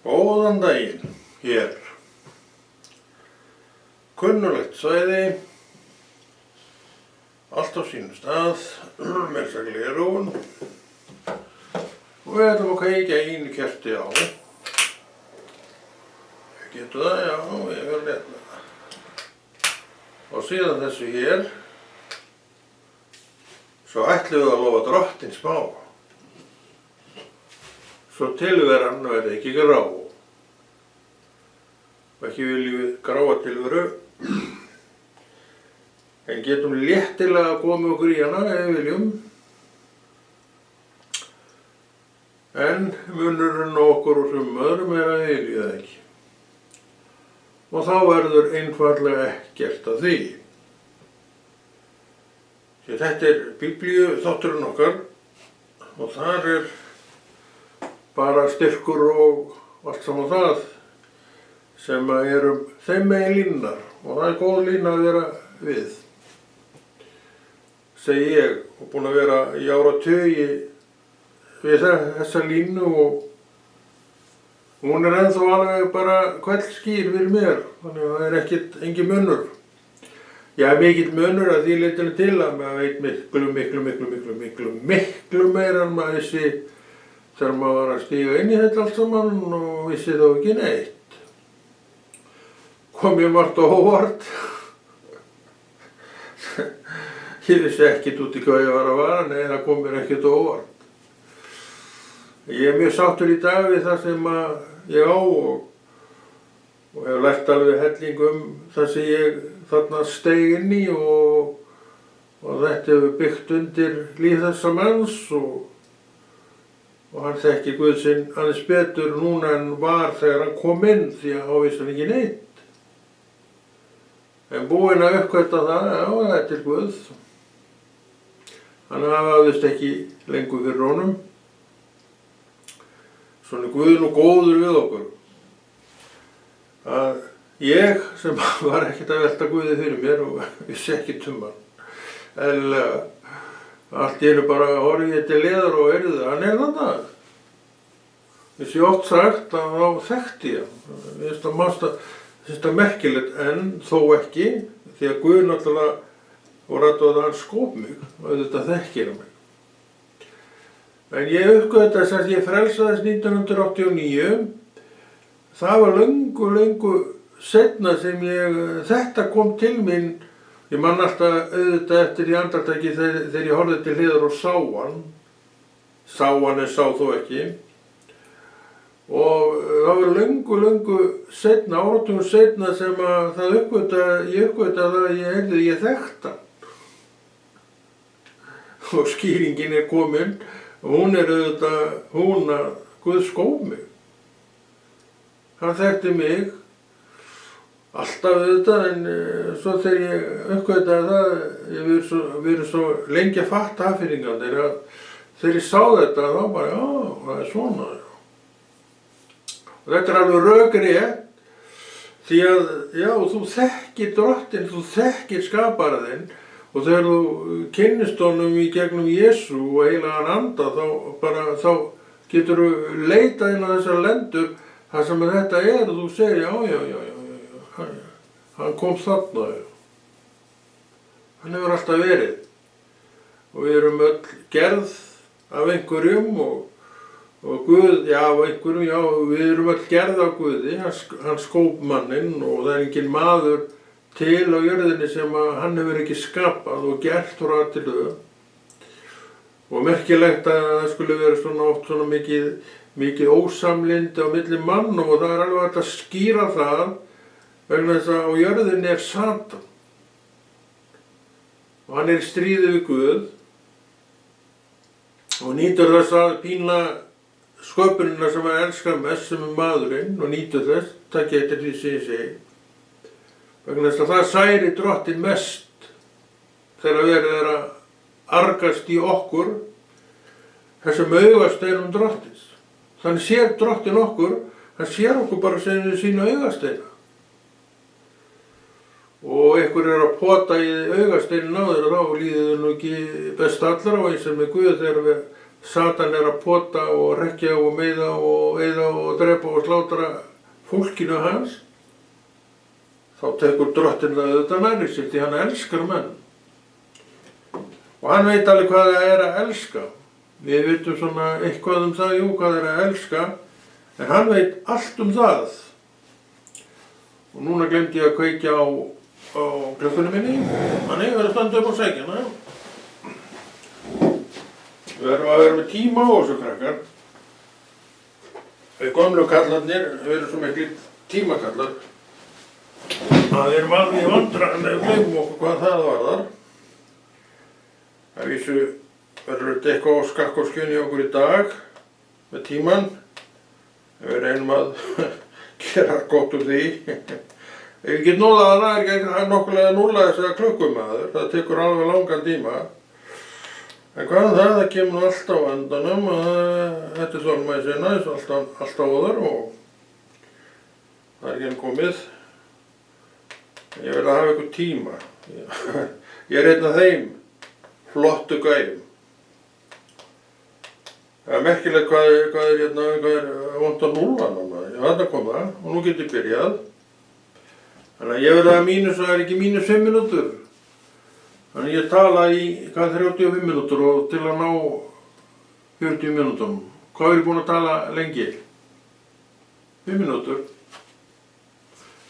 Góðan daginn, hér. Kunnulegt svæði, allt á sínum stað, með þess að gleraugun. Og við ætlum að kveikja einu kerti á. Getur það? Já, ég vil leta það. Og síðan þessu hér, svo ætlum við að lofa drottinn smá. Svo tilveran verði ekki grá. Og ekki viljum við gráa tilveru. En getum léttilega að koma okkur í hana ef við viljum. En munurinn á okkur og sumum öðrum að við viljum það ekki. Og þá verður einfaldlega ekkert að því. Því þetta er Biblíu þátturinn okkar og þar er bara styrkur og allt saman það sem eru þeim megin línar og það er góð lína að vera við, segi ég, og búinn að vera í áratugi við þessa línu og hún er ennþá alveg bara hvellskýr fyrir mér, þannig að það er engin munur. Já, mikill munur að því leytinu til að maður veit miklu meira en maður vissi þegar maður var að stíga inn í þetta allt saman og vissi þá ekki neitt. Kom ég margt á óvart. Ég vissi ekkert út í hvað ég var að vara, nei það kom mér ekkert á óvart. Ég er mjög sáttur í dag við það sem ég á og hef lært alveg helling það sem ég þarna steig inn í og þetta hefur byggt undir líf þessa manns og hann þekkir Guð sinn aðeins betur núna en var þegar hann kom inn því að hann vissi hann ekki neitt. En búinn að uppgötva það, já það er til Guð. Hann hafðist ekki lengur fyrir honum. Svona Guð nú góður við okkur. Að ég sem var ekkert að velta Guði fyrir mér og vissi ekkert hann. Eðlilega. Allt í einu bara horfði ég til hliðar og heyrði hann er þarna. Þess ég oft sagt að þá þekkti ég hann. Mér finnst það merkilegt en þó ekki því að Guð náttúrulega og rættu að hann skóp mig og þetta þekkir hann mig. En ég uppgötvaði þess að ég frelsaðist 1989. Það var löngu seinna sem þetta kom til mín. Ég man alltaf auðvitað eftir í andartaki þegar ég horfði til hliðar og sá hann. Sá hann en sá þó ekki. Og það var löngu seinna, áratugum seinna sem að ég uppgötvaði að ég þekkti hann. Og skýringin er komin og hún er auðvitað hún að Guð skóp mig. Hann þekkti mig. Alltaf auðvitað, en svo þegar ég uppgötvaði það, ég verið svo lengi að fatta aðfinningarnir að þegar ég sá þetta þá bara, já, það er svona. Og þetta er alveg rökrétt, því að, já, þú þekkir drottinn, þú þekkir skaparaðinn og þegar þú kynnist honum í gegnum Jesú og heilagan anda, þá getur þú leitað inn á þessar lendur þar sem þetta er og þú segir, já. Hann kom þarna. Hann hefur alltaf verið. Og við erum öll gerð af einhverjum og Guð, já, af einhverjum, já, við erum öll gerð af Guði. Hann skóp manninn og það er engin maður til á jörðinni sem hann hefur ekki skapað og gert frá til þau. Og merkilegt að það skulle vera svona oft svona mikið ósamlyndi á milli mann og það er alveg hægt að skýra það vegna þess að á jörðinni er Satan og hann er í stríði við Guð og nýtur þess að pína sköpunina sem hann elskar mest sem maðurinn og nýtur þess, það getur því sem ég segi vegna þess að það særi drottinn mest þegar verið er að argast í okkur þessum augasteinum drottins. Þannig sér drottinn okkur, hann sér okkur bara sem sína augasteina. Og einhver er að pota í augasteinin á þér og þá líður þau nú ekki best allra og eins og með Guð þegar Satan er að pota og rekkja og meiða og eyða og drepa og slátra fólkinu hans, þá tekur Drottinn það auðvitað nærri sér því hann elskar menn. Og hann veit alveg hvað það er að elska. Við vitum svona eitthvað það, jú, hvað er að elska, en hann veit allt það. Og núna glemdi ég að kveikja á klukkunni minni. Þannig, við erum að standa upp á sækjana. Við erum að vera með tíma á þessu krakkar. Við gömlu kallarnir, við erum svo miklu tímakallar. Við erum alveg í vandræðum ef við gleymum okkur hvað það varðar. Það vísu verður þetta eitthvað á skakk og skjön í okkur í dag með tíman. Við reynum að gera gott úr því. Ef við getum núlað það er ekki nokkulega að núla þess að klukkumaður. Það tekur alveg langan tíma. En hvað það kemur alltaf á endanum að þetta er þolmæsina, alltaf áður og það er ekki enn komið. Ég vil að hafa eitthvað tíma. Ég er einn af þeim flottu gæjum. Það er merkilegt hvað er vont að núlla núna. Þarna kom það og nú get ég byrjað. Þannig að ég vil að það er ekki mínus 5 mínútur. Þannig ég tala í 35 mínútur og til að ná 40 mínútum. Hvað er ég búinn að tala lengi? 5 mínútur.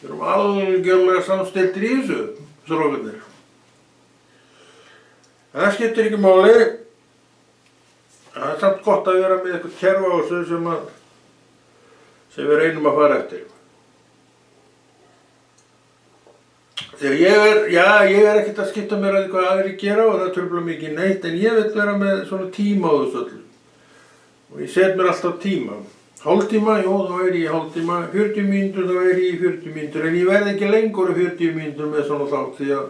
Við erum algjörlega samstiltir í þessu, strákarnir. Það skiptir ekki máli. Það er samt gott að vera með eitthvað kerfa á þessu sem við reynum að fara eftir. Þegar ég er ekkert að skipta mér að hvað aðrir gera og það truflar mig ekki neitt, en ég vil vera með svona tíma á þessu öllu. Og ég set mér alltaf tíma. Hálftíma, jú, þá er ég í hálftíma, 40 mínútur, þá er ég í 40 mínútur, en ég verð ekki lengur í 40 mínútur með svona þátt því að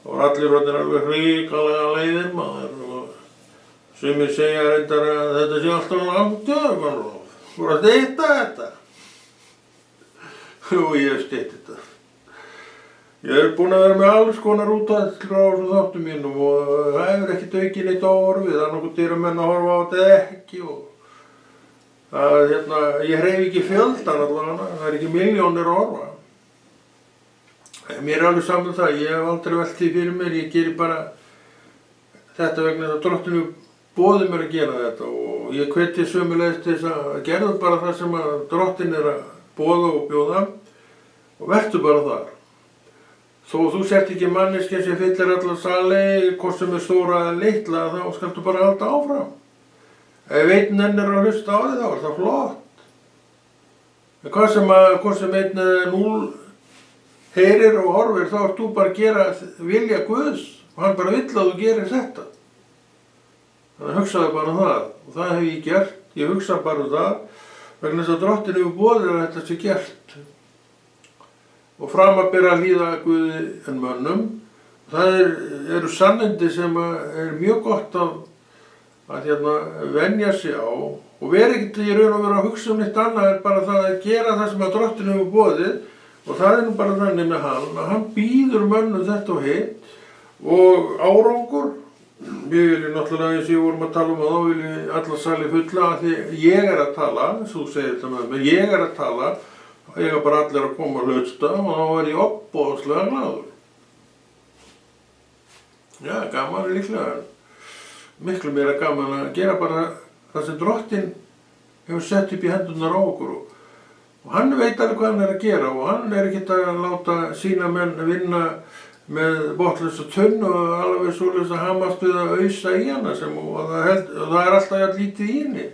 þá er allir orðnir alveg hrikalega leiðir maður og sumir segja reyndar að þetta sé alltaf langt, þú voru að stytta þetta. Jú, ég hef stytt þetta. Ég hef búinn að vera með alls konar útæðslur á þessum þáttum mínum og það hefur ekkert aukið neitt á horfið, það er nokkuð eru menn að horfa á þetta ekki og ég hreyfi ekki fjöldan allavega, það er ekki milljónir að horfa. Mér er alveg saman það, ég hef aldrei velt því fyrir mér, ég geri bara þetta vegna þess að Drottinn boðið mér að gera þetta og ég hveti sömuleiðis til þess að gerðu bara það sem að Drottinn er að boða og bjóða og vertu bara þar. Þó þú sért ekki manneskja sem fyllir alla sali, hvort sem er stóra eða litla, þá skaltu bara halda áfram. Ef einn nennir að hlusta á þig þá er það flott. En hvort sem einn eða 0 heyrir og horfir, þá ert þú bara að gera vilja Guðs og hann bara vill að þú gerir þetta. Þannig að hugsaðu bara það og það hef ég gert. Ég hugsa bara það vegna þess að Drottinn hefur boðið að þetta sé gert. Og fram að byrja að hlýða Guði en mönnum. Það eru sannindi sem er mjög gott að venja sig á og vera ekkert í raun og vera að hugsa neitt annað en bara það að gera það sem að Drottinn hefur boðið og það er nú bara þannig með hann að hann býður mönnum þetta og hitt og árangur. Við viljum náttúrulega eins og ég vorum að tala og þá viljum við alla sali fulla af því ég er að tala, svo segir þetta með mér, ég er að tala eiga bara allir að koma að hlusta og þá er ég opboðslega glaður. Já, gaman líklega. Miklu meira gaman að gera bara það sem Drottinn hefur sett upp í hendurnar á okkur og hann veit alveg hvað hann er að gera og hann er ekkert að láta sína menn vinna með botnlausa tunnu og alveg svoleiðis að hamast við að ausa í hana og það er alltaf jafn lítið í henni.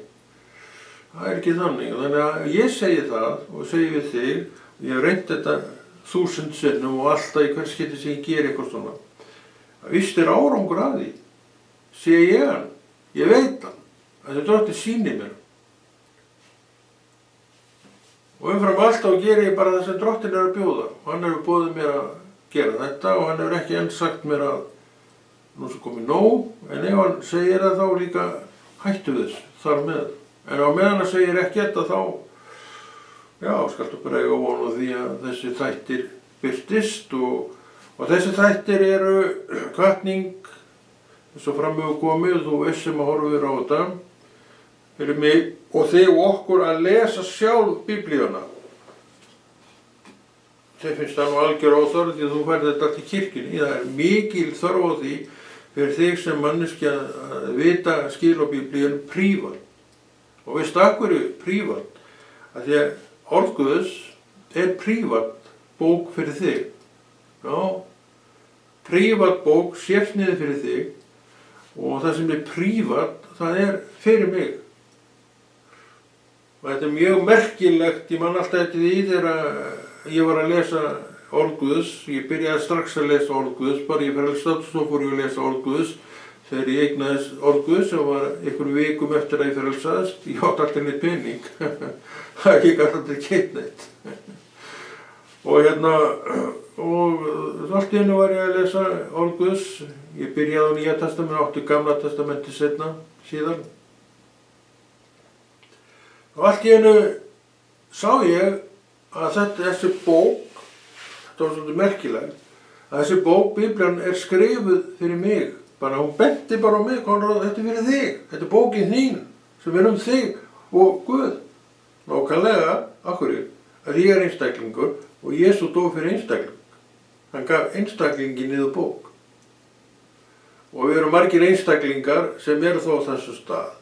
Það er ekki þannig, þannig að ég segi það og segi við þig, og ég hef reynt þetta 1000 sinnum og alltaf í hvers skipti sem ég ger eitthvað svona. Víst er árangur að því, sé ég hann, ég veit hann, að þetta Drottinn sýnir mér. Og umfram alltaf geri ég bara það sem Drottinn er að bjóða. Hann hefur boðið mér að gera þetta og hann hefur ekki enn sagt mér að nú sem komið nóg, en ef hann segir það þá líka hættu við þess þar með. En á meðan það segir ekkert að þá, já, skaltu bara eiga von á því að þessi þættir birtist og þessi þættir eru hvatning eins og fram hefur komið, þú veist sem að horfir á þetta, fyrir mig og þig og okkur að lesa sjálf Biblíuna. Þeir finnst það nú algjör óþörf því þú færð þetta allt í kirkjunni. Það er mikil þörf á því fyrir þig sem manneskja að vita skil á Biblíunum prívat. Og veistu af hverju prívat? Af því að orð Guðs er prívat bók fyrir þig. Já, prívat bók sérsniðið fyrir þig og það sem er prívat, það er fyrir mig. Og þetta er mjög merkilegt, ég man alltaf eftir því þegar ég var að lesa orð Guðs, ég byrjaði strax að lesa orð Guðs, bara ég frelstast, svo fór ég að lesa orð Guðs. Þegar ég eignaðist orð Guðs, sem var einhverjum vikum eftir að ég frelsaðist, ég átti alltaf neitt pening, það ég gæti alltaf keypt neitt. Og allt í einu var ég að lesa orð Guðs, ég byrjaði á Nýja testamenti, átti Gamla testamenti síðan. Og allt í einu sá ég að þessi bók, þetta var svolítið merkilegt, að þessi bók, Biblían, er skrifuð fyrir mig. Bara hún benti bara á mig, Konráð, þetta er fyrir þig, þetta er bókin þín, sem er þig og Guð. Nákvæmlega, af hverju? Að ég er einstaklingur og Jesú dó fyrir einstakling. Hann gaf einstaklingin niður bók. Og við erum margir einstaklingar sem eru þó á þessu stað.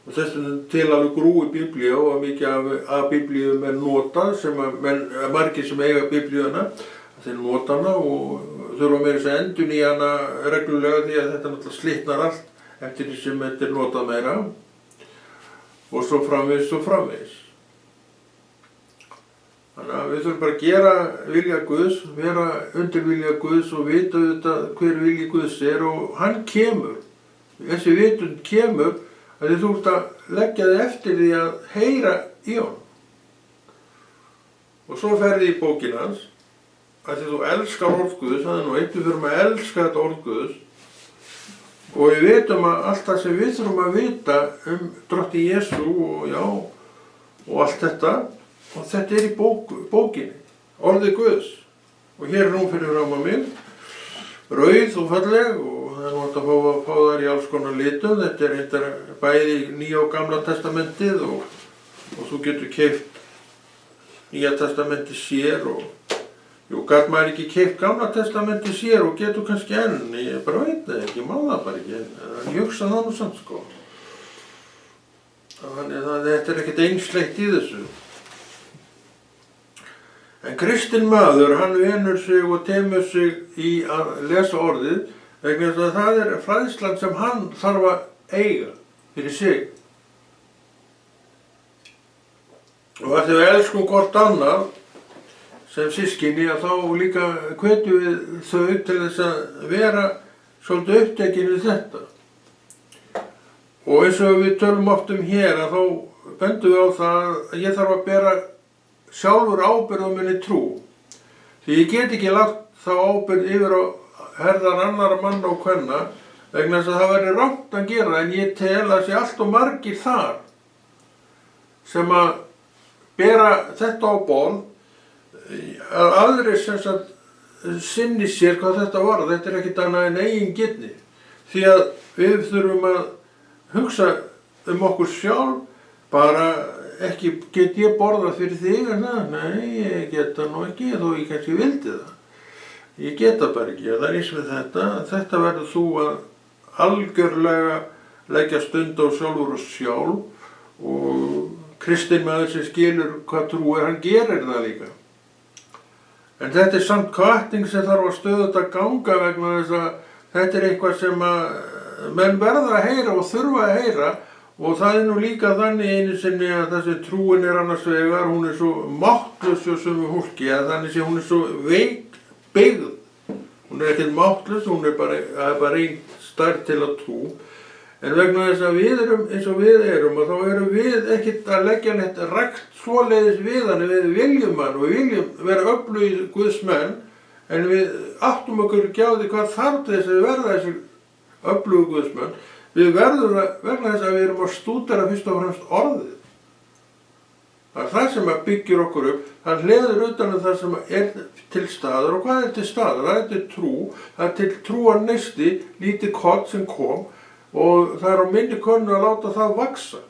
Og þess vegna til alveg grúi Biblíu og mikið af Biblíum er notað sem margir sem eiga Biblíuna, þeir nota hana og þurfa meira að endurnýja hana reglulega því að þetta náttúrulega slitnar allt eftir því sem þetta er notað meira og svo framvegis. Þannig að við þurfum bara að gera vilja Guðs, vera undir vilja Guðs og vita auðvitað hver vilji Guðs er og hann kemur. Þessi vitund kemur að þú ert að leggja þig eftir því að heyra í honum. Og svo ferði í bókin hans, að því þú elskar orð Guðs, það er nú eitt við þurfum að elska þetta orð Guðs, og við vitum að allt það sem við þurfum að vita drottinn Jesú og allt þetta, og þetta er í bókinni, orðið Guðs. Og hér er nú fyrir fram á mig, rauð og falleg og það er hægt að fá þær í alls konar litum. Þetta er reyndar bæði Nýja og Gamla testamentið og þú getur keypt Nýja testamentið sér og gat maður ekki keypt Gamla testamentið sér og getur kannski enn, ég bara veit það ekki, má það bara ekki, en ég hugsa það nú samt sko. Þannig að þetta er ekkert einsleitt í þessu. En kristinn maður, hann venur sig og temur sig í að lesa orðið vegna þess að það er fræðslan sem hann þarf að eiga fyrir sig. Og að því við elskum hvort annar sem systkini að þá líka hvetjum við þau til þess að vera svolítið upptekin við þetta. Og eins og við tölum oft hér að þá bendum við á það að ég þarf að bera sjálfur ábyrgð á minni trú. Því ég get ekki lagt þá ábyrgð yfir á herðar annara manna og kvenna vegna þess að það væri rangt að gera en ég tel að sé allt og margir þar sem að bera þetta á borð að aðrir sem sagt sinni sér hvað þetta var. Þetta er ekkert annað en eigin gildi. Því að við þurfum að hugsa okkur sjálf bara ekki get ég borðað fyrir þig en það, nei, ég get það nú ekki þó ég kannski vildi það. Ég get það bara ekki, það er eins með þetta verður þú að algjörlega leggja stund á sjálfur og sjálf og kristinn maður sem skilur hvað trú er, hann gerir það líka. En þetta er samt hvatning sem þarf að stöðugt að ganga vegna þess að þetta er eitthvað sem að menn verða að heyra og þurfa að heyra. Og það er nú líka þannig einu sinni að þessi trúin er annars vegar, hún er svo máttlaus hjá sömu hólki að þannig sé hún er svo veik byggð. Hún er ekkert máttlaus, hún er bara ein stærð til að trú. En vegna þess að við erum eins og við erum og þá erum við ekkert að leggja neitt rækt svoleiðis við hann, við viljum hann og við viljum vera öflugir Guðs menn en við áttum okkur ekki á því hvað þarf til þess að við verða þessi öflugu Guðs menn. Við verðum vegna þess að við erum að stúdera fyrst og fremst orðið. Það er það sem að byggir okkur upp, það hleður utan það sem er til staðar. Og hvað er til staðar? Það er til trú, það er til trúar neisti, lítið kott sem kom og það er á minni könnu að láta það vaksa.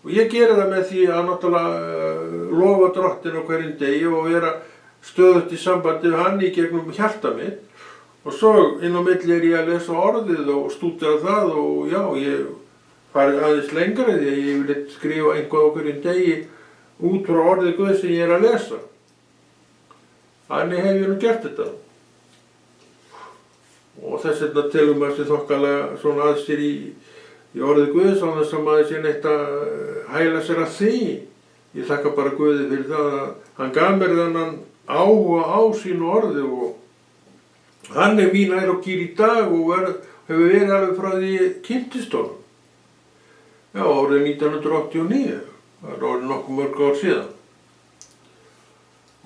Og ég geri það með því að náttúrulega lofa Drottinn á hverjum degi og vera stöðugt í sambandi við hann í gegnum hjarta mitt. Og svo inn á milli er ég að lesa orðið og stúdera það og já, ég farið aðeins lengra því að ég vil skrifa einhvað á hverjum degi út frá orðið Guðs sem ég er að lesa. Þannig hef ég nú gert þetta. Og þess vegna telur maður sér þokkalega svona að sér í orðið Guðs án þess að maður sé neitt að hæla sér að því. Ég þakka bara Guði fyrir það að hann gaf mér þennan áhuga á sínu orði og hann er mín ær og gýr í dag og hefur verið alveg frá því ég kynntist honum. Já, árið 1989. Það er orðið nokkuð mörg ár síðan.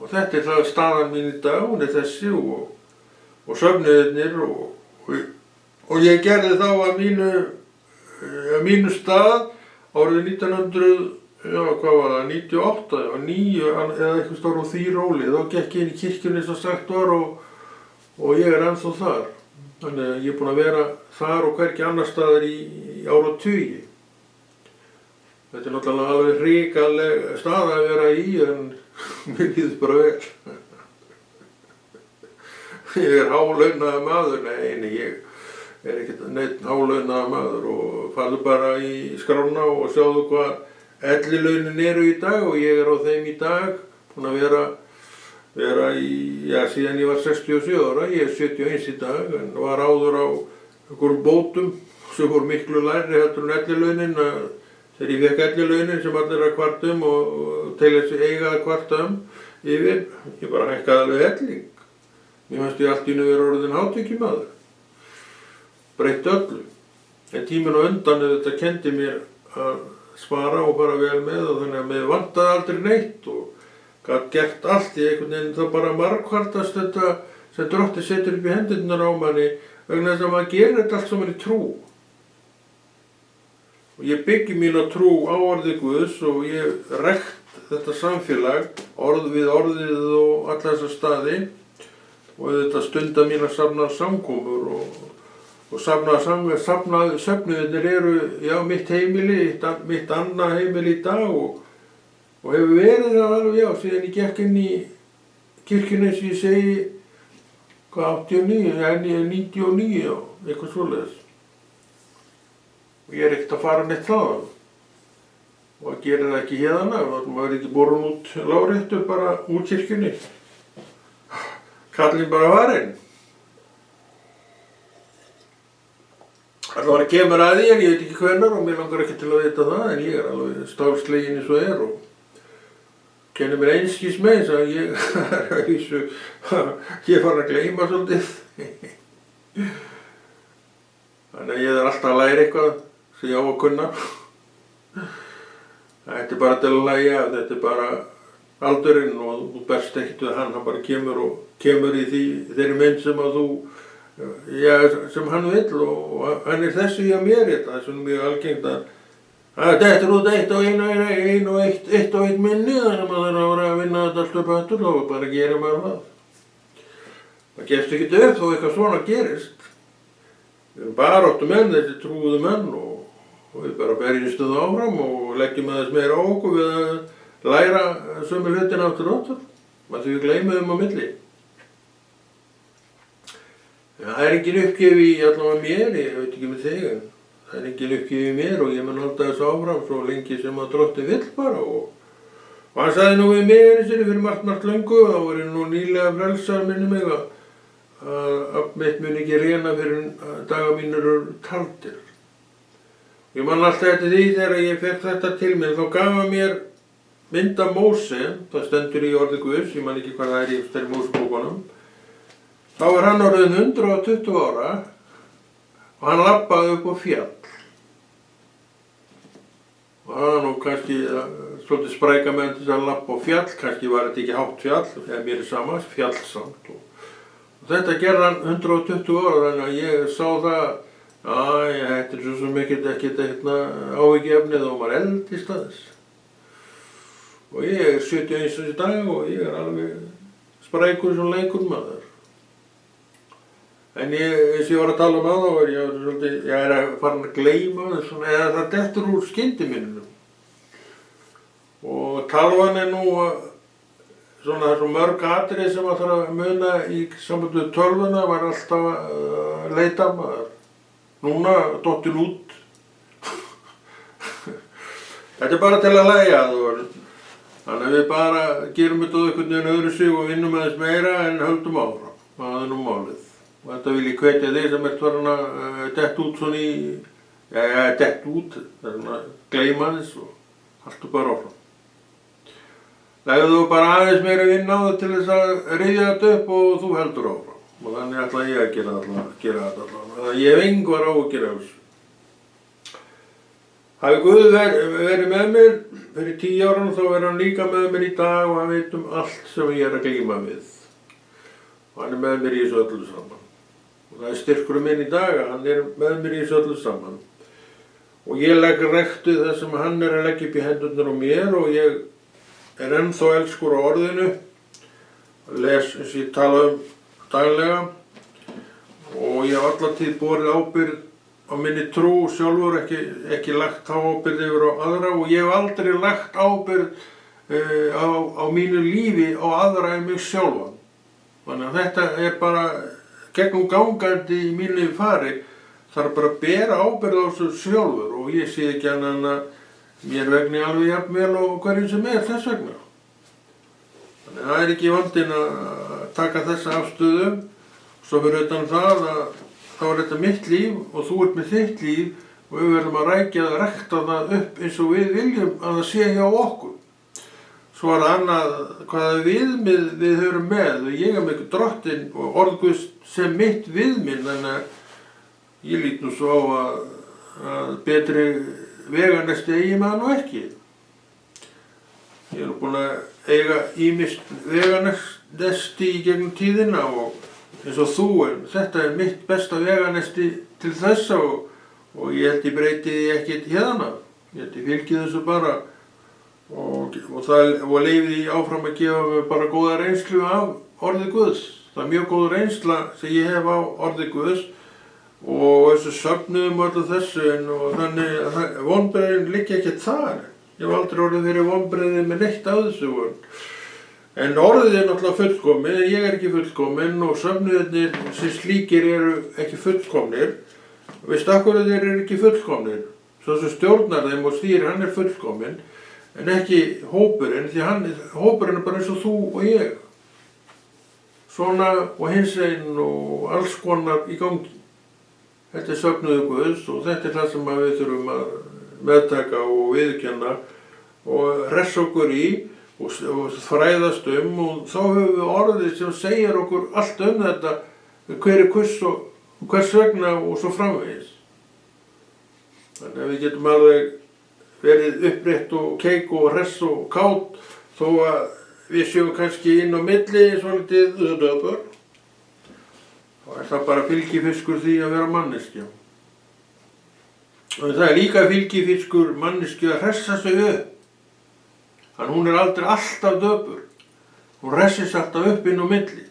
Og þetta er það staðan mín í dag, hún er þessi og söfnuðirnir og ég gerði þá að mínu stað árið 1998 og 9 eða eitthvað stór á því róli. Þá gekk ég inn í kirkjunni eins og sagt var og ég er ennþá þar. Þannig að ég er búinn að vera þar og hvergi annar staðar í áratugi. Þetta er náttúrulega alveg hrikaleg staða að vera í en mér líður bara vel. Ég er hálaunaður maður, nei, ég er ekkert neitt hálaunaður maður og farðu bara í skrána og sjáðu hvað ellilaunin eru í dag og ég er á þeim í dag, búinn að vera í, já, síðan ég var 67 ára, ég er 71 í dag en var áður á einhverjum bótum sem voru miklu lægri heldur en ellilaunin. Þegar ég fekk ellilaunin sem allir að kvarta og til þessi eiga að kvarta yfir, ég bara hækkaði alveg helling. Mér fannst ég allt í einu vera orðinn hátekjumaður. Breytti öllu. En tíminn á undan þetta kenndi mér að spara og fara vel með og þannig að mér vantaði aldrei neitt og gat gert allt í einhvern veginn þá bara margfaldast þetta sem Drottinn setur upp í hendurnar á manni vegna þess að maður gerir þetta allt saman í trú. Og ég byggi mína trú á orði Guðs og ég rekt þetta samfélag, orð við orðið og alla þessa staði og þetta stunda mín að safna samkomur og söfnuðirnir eru, já, mitt heimili, mitt annað heimili í dag og hefur verið það alveg, já, síðan ég gekk inn í kirkjuna eins og ég segi, hvað, 99, já, eitthvað svoleiðis. Og ég er ekkert að fara neitt þaðan og að gera það ekki hérna, maður er ekki borin út láréttu bara úr kirkjunni. Kallinn bara varinn. Það var að kemur að þér, ég veit ekki hvenær og mér langar ekki til að vita það en ég er alveg stálslegin eins og er og kennir mér einskís með þess að ég er að vísu, ég fara að gleyma svolítið. Þannig að ég er alltaf að læra eitthvað sem ég á að kunna. Þetta er bara til að lægja, þetta er bara aldurinn og þú berst ekkert við hann bara kemur í þeirri mynd sem að þú, já, sem hann vill og hann er þessu hjá mér þetta, það er svona mjög algengt að þetta er út eitt og eitt minni þannig að maður þarf að vinna þetta alltaf betur og bara gera maður það. Það gefst ekkert upp þó eitthvað svona gerist. Við erum baráttumenn, þessi trúuðu menn og við bara berjumst áfram og leggjum aðeins meira á okkur við að læra sömu hlutina aftur og aftur. Því við gleymum á milli. Það er engin uppgjöf í allavega mér, ég veit ekki með þig, en það er engin uppgjöf í mér og ég mun halda þessu áfram svo lengi sem að Drottinn vill bara og hann sagði nú við mig einu sinni fyrir margt löngu, þá var ég nú nýlega frelsar minni mig að mitt mun ekki reyna fyrir daga mínir eru taldir. Ég man alltaf eftir því þegar ég fekk þetta til mér, þá gaf hann mér mynd af Móse, það stendur í orði Guðs, ég man ekki hvað það er í stærri Mósebókunum. Þá er hann orðinn 120 ára og hann labbaði upp á fjall. Og það var nú kannski svolítið spræka með þess að labba á fjall, kannski var þetta ekki hátt fjall, eða mér er sama, fjallsamt. Og þetta gerði hann 120 ára, þannig að ég sá það, þetta er svo sem ekkert áhyggjuefni þá maður eldist aðeins. Og ég er 71 í dag og ég er alveg sprækur sem leikur maður. En eins og ég var að tala áðan, ég er að fara að gleyma þessu, eða það dettur úr skyndiminninum. Og talvan er nú svona svo mörg atriði sem maður þarf að muna í samband við tölvuna, var alltaf að leita maður. Núna dottin út. Þetta er bara til að lægja það. Þannig að við bara gerum þetta einhvern veginn öðru sig og vinnum aðeins meira en höldum áfram. Það er nú málið. Og þetta vil ég hvetja þig sem ert farin að dett út svona í, dett út, þannig að gleyma þess og haltu bara áfram. Legðu þú bara aðeins meira vinna á það til þess að ryðja þetta upp og þú heldur áfram. Og þannig ætla ég að gera þetta allavega. Þannig að ég hef engar áhyggjur af þessu. Hafi Guð verið með mér fyrir 10 árum þá verður hann líka með mér í dag og hann veit allt sem ég er að glíma við. Og hann er með mér í þessu öllu saman. Og það er styrkurinn minn í dag að hann er með mér í þessu öllu saman. Og ég legg ræktu það sem hann er að leggja upp í hendurnar á mér og ég er ennþá elskur á orðinu. Les eins og ég tala daglega og ég hef alla tíð borið ábyrgð á minni trú sjálfur, ekki lagt þá ábyrgð yfir á aðra og ég hef aldrei lagt ábyrgð á mínu lífi á aðra en mig sjálfan. Þannig að þetta er bara gegnum gangandi í mínu fari, þarf bara að bera ábyrgð á þessu sjálfur og ég sé ekki annað en að mér vegni alveg jafn vel og hverjum sem er þess vegna. Þannig að það er ekki vandinn að taka þessa afstöðu, svo fyrir utan það að þá er þetta mitt líf og þú ert með þitt líf og við verðum að rækta það upp eins og við viljum að það sé hjá okkur. Svo er það annað hvaða viðmið við höfum með og ég er með Drottinn og orð Guðs sem mitt viðmið, þannig að ég lít nú svo á að betri veganesti eigi maður nú ekki. Ég er nú búinn að eiga ýmist veganesti í gegnum tíðina og eins og þú, en þetta er mitt besta veganesti til þessa og ég held ég breyti því ekkert hérna. Ég held ég fylgi þessu bara og leyfi því áfram að gefa mig bara góða reynslu af orði Guðs. Það er mjög góð reynsla sem ég hef á orði Guðs og þessu söfnuðum og öllu þessu og þannig að vonbrigðin liggja ekkert þar. Ég hef aldrei orðið fyrir vonbrigði með neitt af þessu. En orðið er náttúrulega fullkomið, en ég er ekki fullkominn og söfnuðirnir sem slíkir eru ekki fullkomnir. Veistu af hverju þeir eru ekki fullkomnir? Svo sem stjórnar þeim og stýrir, hann er fullkominn, en ekki hópurinn, því hópurinn er bara eins og þú og ég. Svona og hinsegin og alls konar í gangi. Þetta er söfnuður Guðs og þetta er það sem við þurfum að meðtaka og viðurkenna og hressa okkur í. Og fræðast og þá höfum við orðið sem segir okkur allt þetta, hver er hvers vegna og svo framvegis. Þannig að við getum alveg verið upprétt og keik og hress og kát þó að við séum kannski inn á milli svolítið döpur. Þá er það bara fylgifiskur því að vera manneskja. Og það er líka fylgifiskur manneskja að hressa sig upp. Þannig hún er aldrei alltaf döpur. Hún hressist alltaf upp inn á milli.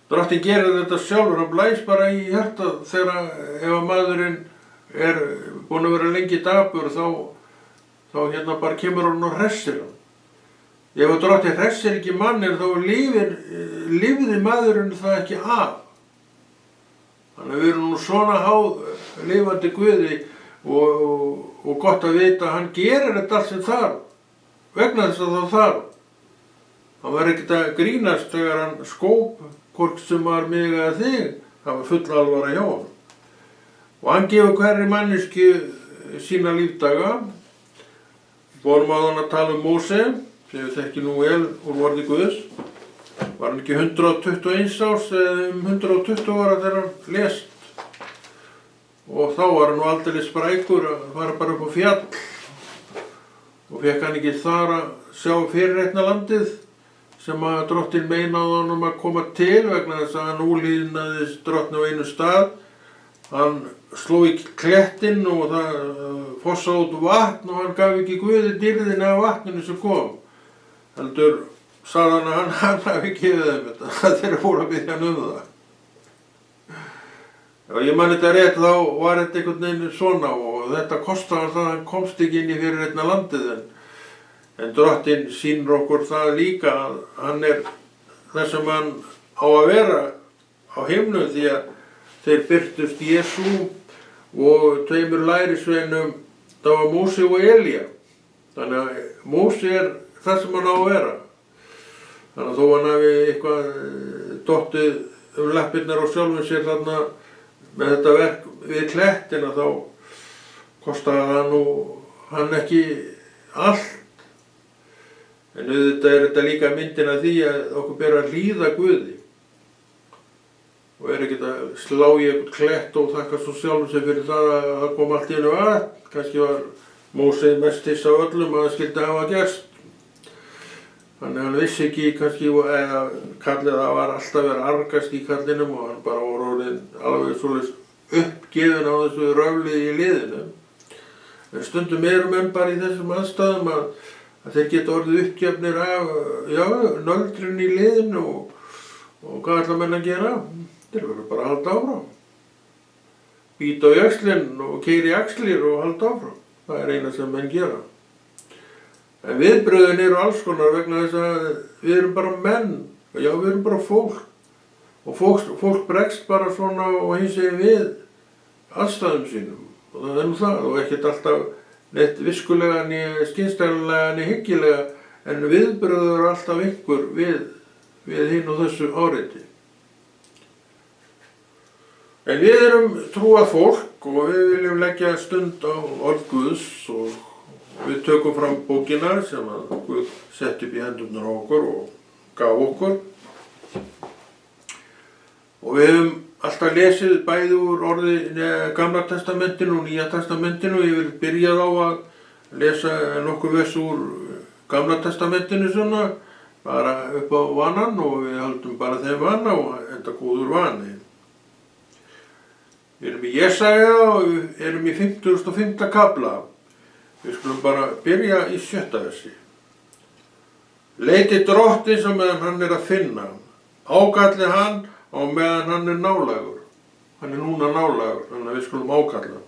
Drottinn gerir þetta sjálfur, hann blæs bara í hjartað þegar ef maðurinn er búinn að vera lengi dapur þá hérna bara kemur hann og hressir hann. Ef Drottinn hressir ekki manninn þá lifði maðurinn það ekki af. Þannig að við erum nú svona háð lifandi Guði og gott að vita að hann gerir þetta allt sem þarf. Vegna þess að það þarf. Hann var ekkert að grínast þegar hann skóp hvort sem var mig eða þig. Það var full alvara hjá hann. Og hann gefur hverri mannesku sína lífdaga. Vorum á hann að tala Móse, sem við þekki nú vel úr orði Guðs. Var hann ekki 121 árs eða 120 ára þegar hann lést. Og þá var hann nú aldrei sprækur að fara bara upp á fjall. Og fekk hann ekki þar að sjá fyrirreikna landið sem að Drottinn meinaði honum að koma til vegna þess að hann úlíðnaðist Drottni á einu stað hann sló í klettinn og það fossaði út vatn og hann gaf ekki Guði dýrðin af vatninu sem kom. Heldur sagði hann að hann hafi gefið þeim þetta, þeir fóru að biðja hann það. Já, ég man þetta rétt, þá var þetta einhvern veginn svona og þetta kostaði hann það að hann komst ekki inn í fyrirheitna landið en Drottinn sýnir okkur það líka að hann það sem hann á að vera á himnum því að þeir birtust Jesú og tveimur lærisveinum, það var Móse og Elía. Þannig að Móse það sem hann á að vera. Þannig að þó hann hafi eitthvað dottið lappirnar á sjálfum sér þarna með þetta verk við klettina þá kostaði það nú hann ekki allt. En auðvitað þetta líka myndin af því að okkur ber að hlýða Guði. Og ekkert að slá í einhvern klett og þakka svo sjálfum sér fyrir það að það kom allt í einu vatn. Kannski var Móse mest hissa á öllum að það skyldi hafa gerst. Þannig hann vissi ekki kannski, eða kallið það var alltaf verið að argast í kallinum og hann bara var orðinn alveg svolítið uppgefinn á þessu röflið í liðinu. En stundum menn bara í þessum aðstæðum að þeir geta orðið uppgefnir af, nöldrinn í liðinu og hvað ætla menn að gera? Þeir verður bara að halda áfram. Bíta á jaxlinn og keyra í axlir og halda áfram. Það eina sem menn gera. En viðbrögðin eru alls konar vegna þess að við erum bara menn, við erum bara fólk. Og fólk bregst bara svona og hins eginn við aðstæðum sínum. Og það nú það, og ekkert alltaf neitt viskulega, né skynstæðanlega, né hyggilega, en viðbrögður eru alltaf einhver við hinn og þessu áreiti. En við erum trúað fólk og við viljum leggja stund á orð Guðs og við tökum fram bókina sem að Guð setti upp í hendurnar á okkur og gaf okkur. Og við höfum alltaf lesið bæði úr orði Gamla testamentinu og Nýja testamentinu. Ég vil byrjað á að lesa nokkuð vers úr Gamla testamentinu svona, bara upp á vanan og við höldum bara þeim vana og enda góður vani. Við erum í Jesaja og við erum í 55. kafla. Við skulum bara byrja í 7. versi. Leiti Drottins á meðan hann að finna. Ákalli hann á meðan hann nálægur. Hann núna nálægur, þannig að við skulum ákalla.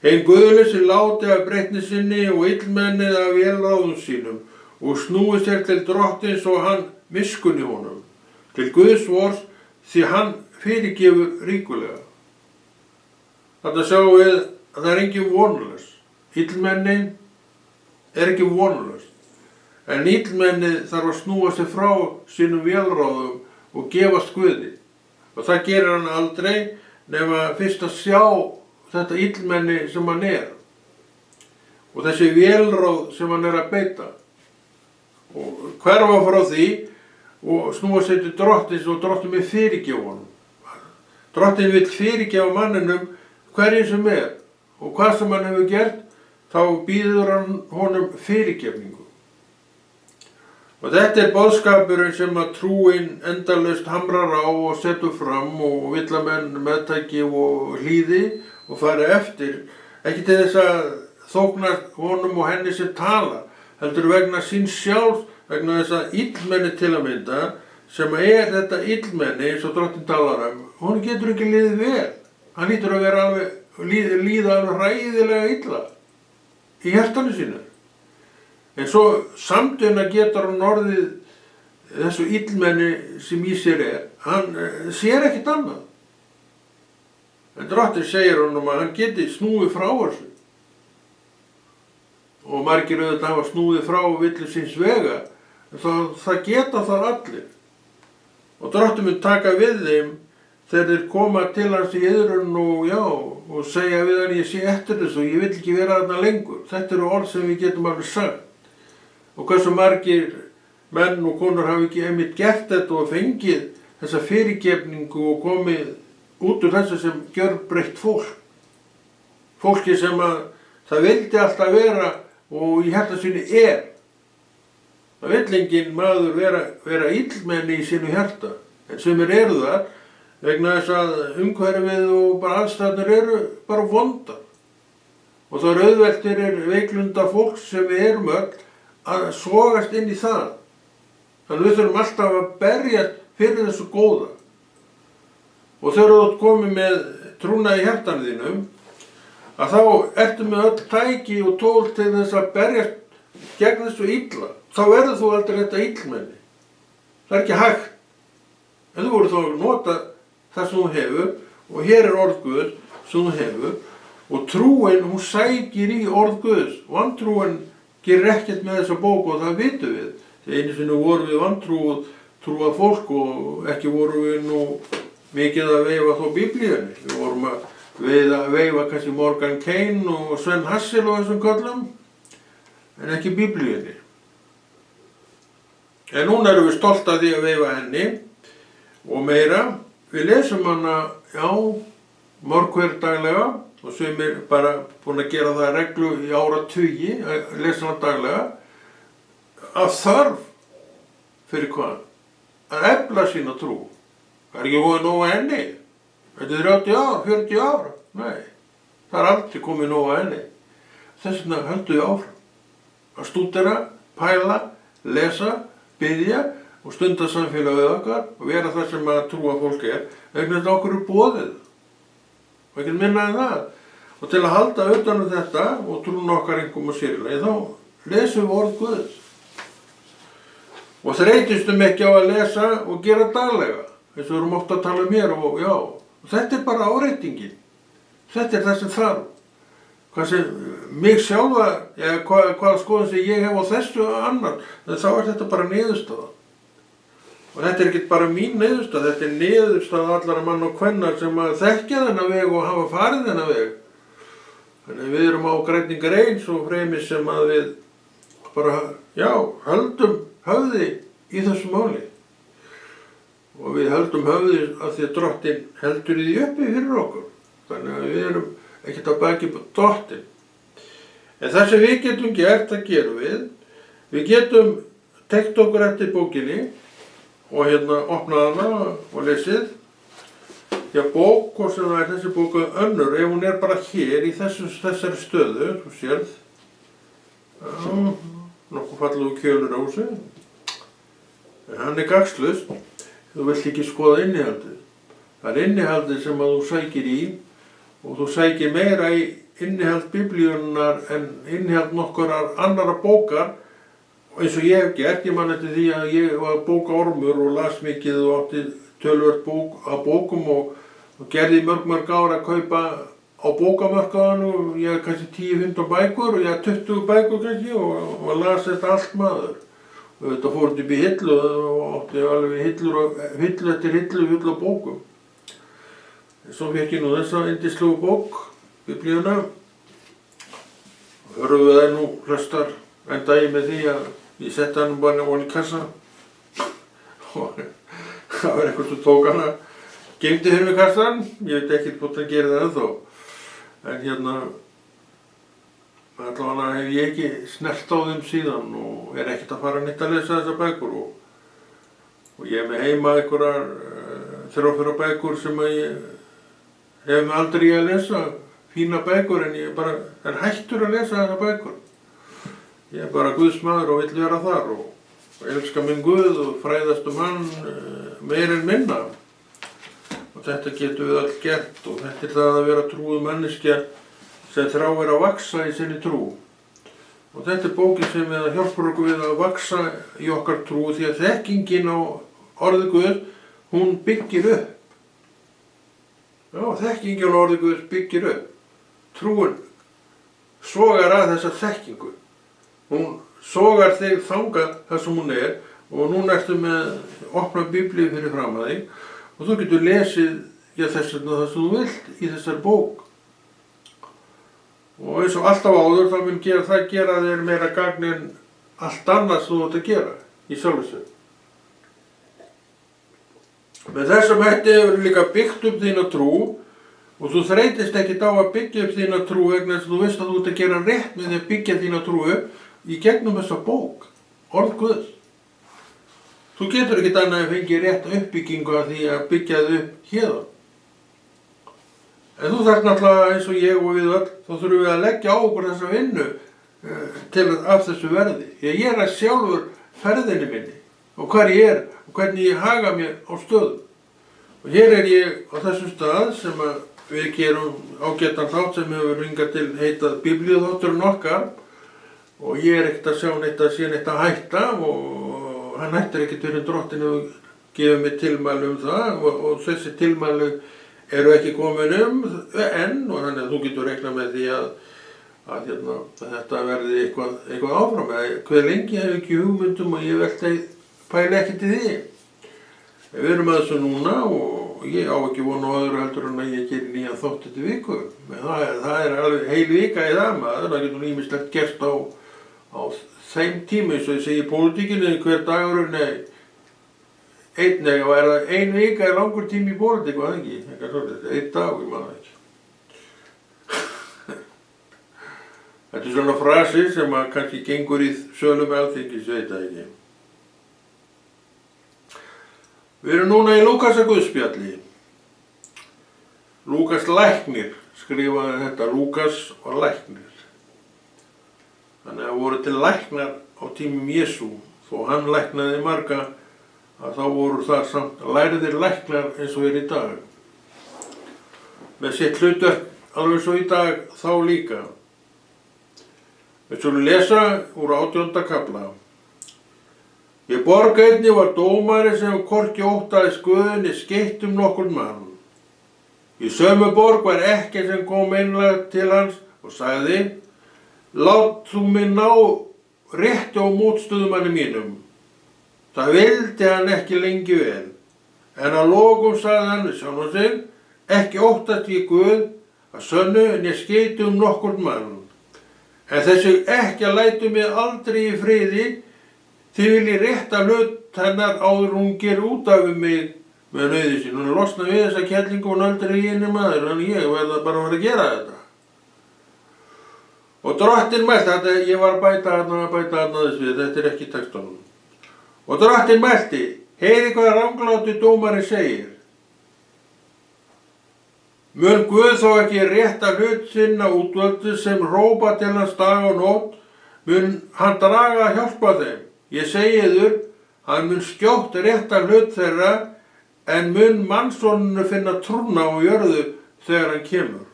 Hinn guðlausi láti af breytni sinni og illmennið af vélráðum sínum og snúi sér til Drottins og hann miskunni honum. Til Guðs vors því hann fyrirgefur ríkulega. Þarna sjáum við að það engin vonlaus. Illmenni ekki vonlaust, en illmenni þarf að snúa sig frá sínum vélráðum og gefast Guði. Og það gerir hann aldrei nema fyrst að sjá þetta illmenni sem hann og þessi vélráð sem hann að beita. Og hverfa frá því og snúa sig til Drottins og Drottinn vill fyrirgefa honum. Drottinn vill fyrirgefa manninum hverjum sem og hvað sem hann hefur gert, þá býður hann honum fyrirgefningu. Og þetta boðskapurinn sem að trúin endalaust hamrar á og setur fram og vill að menn meðtaki og hlýði og fari eftir, ekki til þess að þóknast honum og henni sem tala, heldur vegna sín sjálf, vegna þess að illmenni til að mynda, sem þetta illmenni, eins og Drottinn talar hún getur ekki liðið vel. Hann lítur að vera líða alveg hræðilega illa í hjartanu sínu. En svo samtuna getur hann orðið þessu illmenni sem í sér hann sér ekkert annað. En Drottinn segir honum að hann geti snúið frá þessu. Og margir auðvitað hafa snúið frá villu síns vega, það geta það allir. Og Drottinn mun taka við þeim þegar þeir koma til hans í iðrun og segja við hann ég sé eftir þessu og ég vil ekki vera þarna lengur. Þetta eru orð sem við getum alveg sagt. Og hversu margir menn og konur hafa ekki einmitt gert þetta og fengið þessa fyrirgefningu og komið út úr þessu sem gjörbreytt fólk. Fólki sem að það vildi alltaf vera og í hjarta sínu Það vill enginn maður vera illmenni í sínu hjarta, en sumir eru það, vegna þess að umhverfið og bara aðstæðurnar eru bara vondar. Og það auðvelt fyrir veiklunda fólks sem við erum öll að sogast inn í það. Þannig við þurfum alltaf að berjast fyrir þessu góða. Og þegar þú ert komið með trúna í hjartanu þínum, að þá ertu með öll tæki og tól til þess að berjast gegn þessu illa. Þá verður þú aldrei þetta illmenni. Það er ekki hægt. En þú voru þá að nota það sem þú hefur, og hér er orð Guðs sem þú hefur, og trúin, hún sækir í orð Guðs. Vantrúin gerir ekkert með þessa bók og það vitum við. Þegar einu sinni vorum við vantrúað fólk og ekki vorum við nú mikið að veifa þó Biblíunni. Við vorum að veifa kannski Morgan Kane og Sven Hassel og þessum köllum, en ekki Biblíunni. En núna erum við stolt af því að veifa henni og meira. Við lesum hana, mörg hver daglega og sumir bara búin að gera það reglu í áratugi, að lesa hana daglega, af þörf fyrir hvað? Að efla sína trú. Það er ekki búið nóg að henni. Þetta er 30 ár, 40 ár. Nei, það er aldrei komið nóg að henni. Þess vegna höldum við áfram. Að stúdera, pæla, lesa, biðja og stunda samfélagið okkar og vera það sem að trúa fólk er, vegna þetta okkur er boðið. Og ekki minna en það. Og til að halda utan þetta og trúna okkar einhverjum og sérlega, þá lesum við orð Guðs. Og þreytistum ekki á að lesa og gera daglega, eins og við erum oft að tala um hér og þetta er bara áreitingin. Þetta er það sem þarf. Hvað sem mig sjálfa, hvaða skoðun sem ég hef á þessu annar, þá er þetta bara niðurstaða. Og þetta er ekki bara mín niðurstaða, þetta er niðurstaða allara mann og kvenna sem að þekkja þennan veg og hafa farið þennan veg. Þannig við erum á grætningar eins og freymis sem að við bara, höldum höfði í þessu máli. Og við höldum höfði af því að Drottinn heldur því uppi fyrir okkur. Þannig að við erum ekkert að baki dottinn. En það sem við getum gert, það gerum við. Við getum tekt okkur eftir bókinni og opnað hana og lesið. Já, bók, hvort sem það er þessi bók önnur, ef hún er bara hér í þessari stöðu, þú sérð. Nokkuð fallegu kjölur á sig. En hann er gagnslaus. Þú vilt ekki skoða innihaldið. Það er innihaldið sem að þú sækir í og þú sækir meira í innihald Biblíunnar en innihald nokkurar annara bókar eins og ég hef gert. Ég man eftir því að ég var bókaormur og las mikið og átti töluvert af bókum og gerði mörg ár að kaupa á bókamarkaðanum. Ég hef kannski 10-15 bækur og ég hef 20 bækur kannski og las þetta allt maður. Og þetta fór upp í hillu og átti alveg hillu eftir hillu full af bókum. Svo fékk ég nú þessa yndislegu bók, Biblíuna. Og höfum við það nú flestar endaði með því að ég setti hann bara ofan í kassa. Og það var eitthvað sem tók hana, geymdi fyrir mig kassan. Ég veit ekki hvort hann gerir það ennþá. En allavega hef ég ekki snert á þeim síðan og er ekkert að fara neitt að lesa þessar bækur. Og ég er með heima einhverjar 3-4 bækur sem að ég hef mig aldrei að lesa, fína bækur, en ég bara er hættur að lesa þessar bækur. Ég er bara Guðs maður og vill vera þar og elska minn Guð og fræðast hann meir en minna. Og þetta getum við öll gert og þetta er það að vera trúuð manneskja sem þráir að vaxa í sinni trú. Og þetta er bókin sem hjálpar okkur við að vaxa í okkar trú því að þekkingin á orði Guðs, hún byggir upp. Já, þekkingin á orði Guðs byggir upp. Trúin sogar að þessa þekkingu. Hún sogar þig þangað þar sem hún er og núna ertu með opna Biblíu fyrir fram að þig og þú getur lesið þess vegna það sem þú vilt í þessari bók. Og eins og alltaf áður þá mun gera þér meira gagn en allt annað sem þú átt að gera í sjálfu sér. Með þessum hætti hefur líka byggt upp þína trú og þú þreytist ekkert á að byggja upp þína trú vegna þess að þú veist að þú ert að gera rétt með því að byggja þína trú upp í gegnum þessa bók, orð Guðs. Þú getur ekkert annað en fengið rétta uppbyggingu af því að byggja þau upp héðan. En þú þarft náttúrulega eins og ég og við öll, þá þurfum við að leggja á okkur þessa vinnu af þessu verði. Ég að sjálfur ferðinni minni og hvar ég og hvernig ég haga mér á stöðum. Og hér ég á þessum stað sem að við gerum ágætan þátt sem hefur hingað til heitað Biblíuþátturinn okkar og ég ekkert að sjá neitt að sé neitt að hætta og hann hættir ekkert fyrir Drottinn og gefur mér tilmæli það og þessi tilmæli eru ekki komin enn og þannig að þú getur reiknað með því að þetta verði eitthvað áfram. Hver lengi hef ekki hugmyndum og ég pæli ekkert í því. Við erum að þessu núna og ég á ekki von á öðru heldur en að ég geri nýjan þátt þetta viku. Það alveg heil vika í það maður, það getur ýmislegt gerst á þeim tíma eins og ég segi í pólitíkinni hver dagur, og það ein vika langur tími í pólitík, var það ekki? Eitthvað svolítið, einn dag, ég maður ekki. Þetta svona frasi sem að kannski gengur í sölum Alþingis, veit það ekki. Við erum núna í Lúkasar guðspjalli. Lúkas læknir skrifaði þetta, Lúkas var læknir. Þannig að voru til læknar á tímum Jesú, þó hann læknaði marga, að þá voru það samt lærðir læknar eins og í dag. Með sitt hlutverk alveg svo í dag þá líka. Við skulum lesa úr 18. kafla. Í borg einni var dómari sem hvorki óttaðist Guðni skeitt nokkurn mann. Í sömu borg var ekkja sem kom einlægt til hans og sagði: Lát þú mig ná rétti á mótstöðumanni mínum. Það vildi hann ekki lengi vel, en að lokum sagði hann við sjálfan sig: Ekki óttast ég Guð að sönnu en ég skeiti nokkurn mann. En þessi ekkja lætur mig aldrei í friði, þið viljið rétta hlut hennar áður hún gerir út af mig með nauði sín. Hún losna við þessa kellingu og nöldri í henni maður, en ég verða bara að gera þetta. Og Drottinn mælti, ég var að bæta þess við, þetta ekki textunum. Og Drottinn mælti, heyri hvað ranglátur dómari segir. Mun Guð þó ekki rétta hlut sinna útvöldu sem hrópa til hans dag og nótt, mun hann draga að hjálpa þeim. Ég segi yður, hann mun skjótt rétta hlut þeirra, en mun mannssonurinn finna trúna á jörðu þegar hann kemur.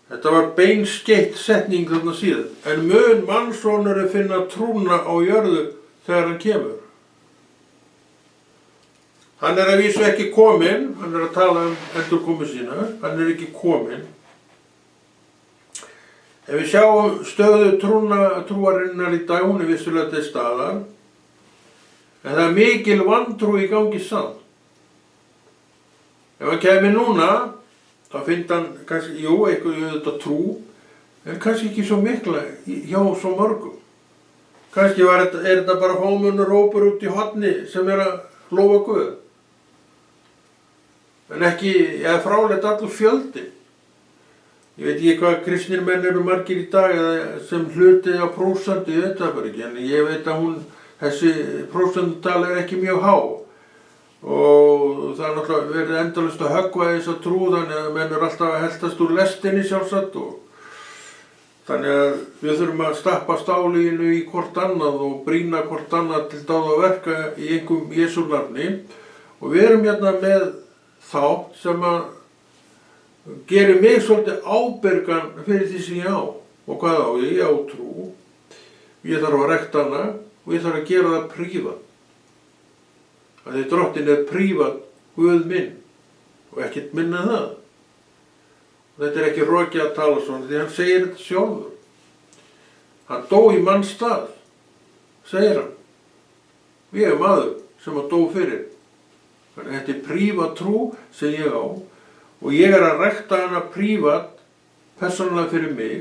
Þetta var beinskeitt setning þarna síðan. En mun mannssonurinn finna trúna á jörðu þegar hann kemur. Hann að vísu ekki kominn, hann að tala endurkomu sína, hann ekki kominn. Ef við sjáum stöðu trúarinnar í dag, hún vissulega til staðar, en það mikil vantrú í gangi samt. Ef hann kemur núna, þá finnst hann kannski, eitthvað trú, en kannski ekki svo mikla hjá svo mörgum. Kannski þetta bara fámennur rópur út í horni sem að lofa Guð. En ekki, fráleitt allur fjöldi. Ég veit ekki hvað kristnir menn eru margir í dag sem hluti á prósentu, ég veit það bara ekki, en ég veit að þessi prósentutala ekki mjög há. Og það náttúrulega verið endalaust að höggva þessa trú, þannig að menn alltaf að heltast úr lestinni sjálfsagt þannig að við þurfum að stappa stálinu í hvort annað og brýna hvort annað til dáða að verka í einhverjum Jesú nafni. Og við erum hérna með þátt sem að gerir mig svolítið ábyrgan fyrir því sem ég á. Og hvað á ég? Ég á trú. Ég þarf að rækta hana og ég þarf að gera það prívat. Því Drottinn prívat Guð minn og ekkert minna það. Þetta ekki Roki að tala svona því hann segir þetta sjálfur. Hann dó í manns stað, segir hann. Ég er maður sem að dó fyrir. Þannig þetta prívat trú sem ég á og ég að rækta hana prívat persónulega fyrir mig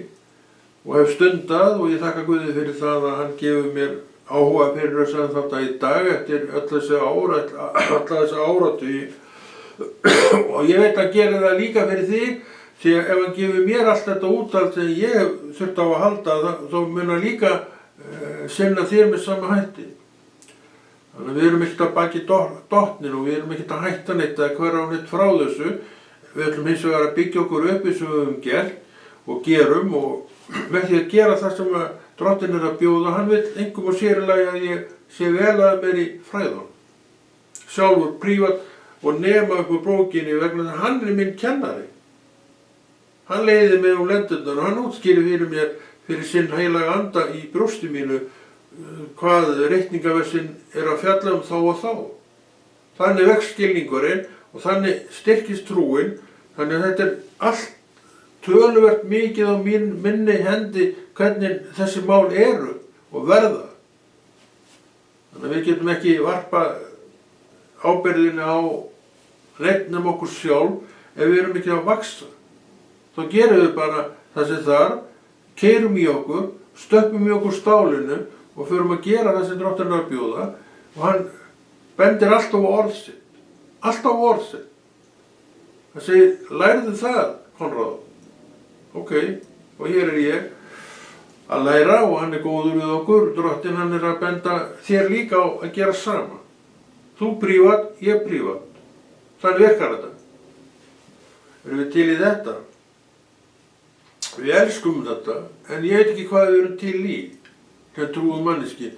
og hef stundað og ég þakka Guði fyrir það að hann gefur mér áhuga fyrir þess að þetta í dag eftir öll þessi áratugi og ég veit að gera það líka fyrir því því að ef hann gefur mér allt þetta úthald sem ég þurfti á að halda þá mun hann líka sinna þér með sama hætti. Þannig að við erum ekkert að baki dottnin og við erum ekkert að hætta neitt eða hverja á neitt frá þessu. Við ætlum hins vegar að byggja okkur upp eins og við höfum gert og gerum, og með því að gera það sem Drottinn er að bjóða, hann vill einkum og sér í lagi að ég sé vel að mér í fræðunum. Sjálfur prívat og nema upp úr bókinni vegna þess að hann er minn kennari. Hann leiði mig lendurnar og hann útskýrir fyrir mér fyrir sinn heilaga anda í brjósti mínu hvað reikningaversin er að fjalla þá og þá. Þannig vex skilningurinn og þannig styrkist trúin, þannig að þetta er allt töluvert mikið á minni hendi hvernig þessi mál eru og verða. Þannig að við getum ekki varpa ábyrgðinni á neitt okkur sjálf ef við erum ekki að vaxa. Þá gerum við bara það sem þarf, keyrum í okkur, stöppum í okkur stálinu og förum að gera það sem Drottinn er að bjóða, og hann bendir alltaf á orð sitt. Alltaf á orð sitt. Hann segir, lærðu það, Konráð. Ok, og hér er ég að læra og hann er góður við okkur. Drottinn hann er að benda þér líka á að gera sama. Þú prívat, ég prívat. Þannig virkar þetta. Erum við til í þetta? Við elskum þetta, en ég veit ekki hvað við erum til í, sem trúum manneski.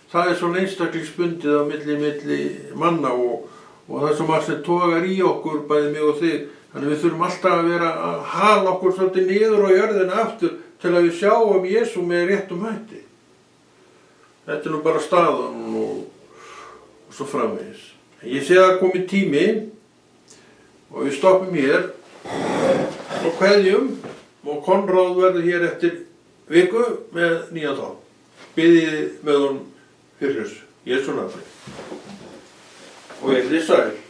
Það er svona einstaklingsbundið á milli manna og það sem togar í okkur, bæði mig og þig. Þannig við þurfum alltaf að vera að hala okkur svolítið niður á jörðina aftur til að við sjáum Jesú með réttum hætti. Þetta er nú bara staðan og svo framvegis. Ég sé að komið tími og við stoppum hér og kveðjum. Og Konráð verður hér eftir viku með nýjan þátt. Biðið með honum fyrir þessu. Jesú nafni. Og verið sæl.